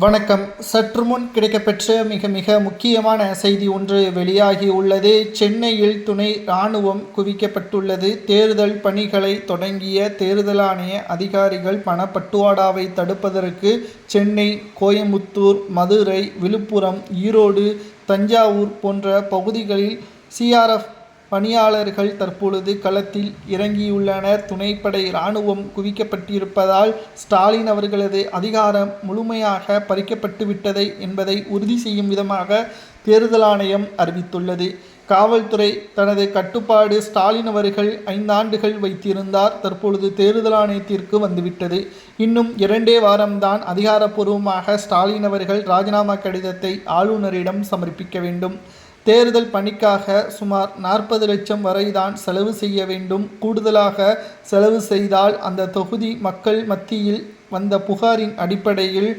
வணக்கம். சற்று முன் கிடைக்கப்பெற்ற மிக முக்கியமான செய்தி ஒன்று வெளியாகி உள்ளது. சென்னையில் துணை இராணுவம் குவிக்கப்பட்டுள்ளது. தேர்தல் பணிகளை தொடங்கிய தேர்தல் ஆணைய அதிகாரிகள் பணப்பட்டுவாடாவை தடுப்பதற்கு சென்னை, கோயம்புத்தூர், மதுரை, விழுப்புரம், ஈரோடு, தஞ்சாவூர் போன்ற பகுதிகளில் சிஆர்எஃப் பணியாளர்கள் தற்பொழுது களத்தில் இறங்கியுள்ளனர். துணைப்படை இராணுவம் குவிக்கப்பட்டிருப்பதால் ஸ்டாலின் அவர்களது அதிகாரம் முழுமையாக பறிக்கப்பட்டுவிட்டதை என்பதை உறுதி செய்யும் விதமாக தேர்தல் ஆணையம் அறிவித்துள்ளது. காவல்துறை தனது கட்டுப்பாடு ஸ்டாலின் அவர்கள் 5 ஆண்டுகள் வைத்திருந்தார். தற்பொழுது தேர்தல் ஆணையத்திற்கு வந்துவிட்டது. இன்னும் 2 வாரம்தான் அதிகாரப்பூர்வமாக ஸ்டாலின் அவர்கள் ராஜினாமா கடிதத்தை ஆளுநரிடம் சமர்ப்பிக்க வேண்டும். தேர்தல் பணிக்காக சுமார் 40 லட்சம் வரைதான் செலவு செய்ய வேண்டும். கூடுதலாக செலவு செய்தால் அந்த தொகுதி மக்கள் மத்தியில் வந்த புகாரின் அடிப்படையில்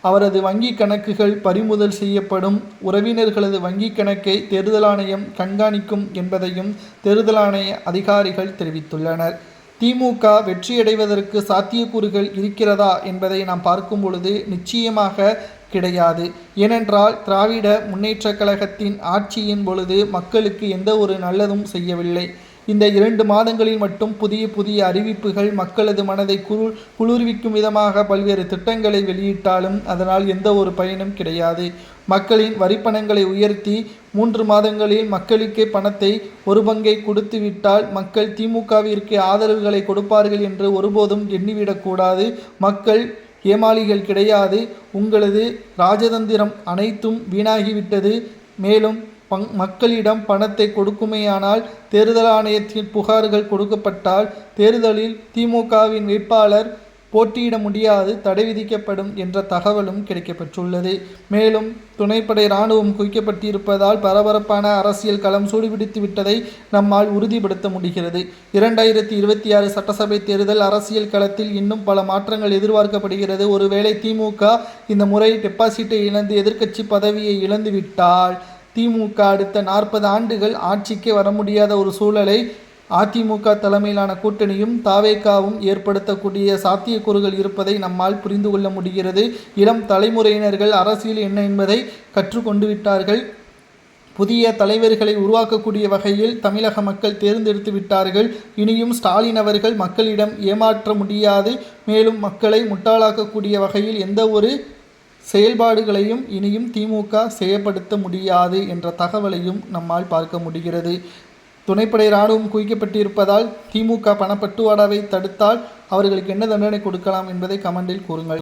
அவரது வங்கி கணக்குகள் பறிமுதல் செய்யப்படும். உறவினர்களது வங்கி கணக்கை தேர்தல் ஆணையம் கண்காணிக்கும் என்பதையும் தேர்தல் ஆணைய அதிகாரிகள் தெரிவித்துள்ளனர். திமுக வெற்றியடைவதற்கு சாத்தியக்கூறுகள் இருக்கிறதா என்பதை நாம் பார்க்கும் பொழுது நிச்சயமாக கிடையாது. ஏனென்றால் திராவிட முன்னேற்றக் கழகத்தின் ஆட்சியின் பொழுது மக்களுக்கு எந்த ஒரு நல்லதும் செய்யவில்லை. இந்த 2 மாதங்களில் மட்டும் புதிய அறிவிப்புகள் மக்களது மனதை குளிர்விக்கும் விதமாக பல்வேறு திட்டங்களை வெளியிட்டாலும் அதனால் எந்த ஒரு பயனும் கிடையாது. மக்களின் வரிப்பணங்களை உயர்த்தி 3 மாதங்களில் மக்களுக்கே பணத்தை ஒரு பங்கை கொடுத்துவிட்டால் மக்கள் திமுகவிற்கு ஆதரவுகளை கொடுப்பார்கள் என்று ஒருபோதும் எண்ணிவிடக்கூடாது. மக்கள் ஏமாளிகள் கிடையாது. உங்களது ராஜதந்திரம் அனைத்தும் வீணாகிவிட்டது. மேலும் மக்களிடம் பணத்தை கொடுக்குமேயானால் தேர்தல் ஆணையத்தின் புகார்கள் கொடுக்கப்பட்டால் தேர்தலில் திமுகவின் வேட்பாளர் போட்டியிட முடியாது, தடை விதிக்கப்படும் என்ற தகவலும் கிடைக்கப்பெற்றுள்ளது. மேலும் துணைப்படை இராணுவம் குவிக்கப்பட்டிருப்பதால் பரபரப்பான அரசியல் களம் சூடுபிடித்து விட்டதை நம்மால் உறுதிப்படுத்த முடிகிறது. 2026 சட்டசபை தேர்தல் அரசியல் களத்தில் இன்னும் பல மாற்றங்கள் எதிர்பார்க்கப்படுகிறது. ஒருவேளை திமுக இந்த முறை டெபாசிட்டை இழந்து எதிர்க்கட்சி பதவியை இழந்துவிட்டால் திமுக அடுத்த 40 ஆண்டுகள் ஆட்சிக்கு வர முடியாத ஒரு சூழலை அதிமுக தலைமையிலான கூட்டணியும் தாவேகாவும் ஏற்படுத்தக்கூடிய சாத்தியக்கூறுகள் இருப்பதை நம்மால் புரிந்து கொள்ள முடிகிறது. இளம் தலைமுறையினர்கள் அரசியல் என்ன என்பதை கற்றுக்கொண்டு விட்டார்கள். புதிய தலைவர்களை உருவாக்கக்கூடிய வகையில் தமிழக மக்கள் தேர்ந்தெடுத்து விட்டார்கள். இனியும் ஸ்டாலின் அவர்கள் மக்களிடம் ஏமாற்ற முடியாது. மேலும் மக்களை முட்டாளாக்கக்கூடிய வகையில் எந்த ஒரு செயல்பாடுகளையும் இனியும் திமுக செயல்படுத்த முடியாது என்ற தகவலையும் நம்மால் பார்க்க முடிகிறது. துணைப்படை இராணுவம் குவிக்கப்பட்டிருப்பதால் திமுக பணப்பட்டுவாடாவை தடுத்தால் அவர்களுக்கு என்ன தண்டனை கொடுக்கலாம் என்பதை கமெண்டில் கூறுங்கள்.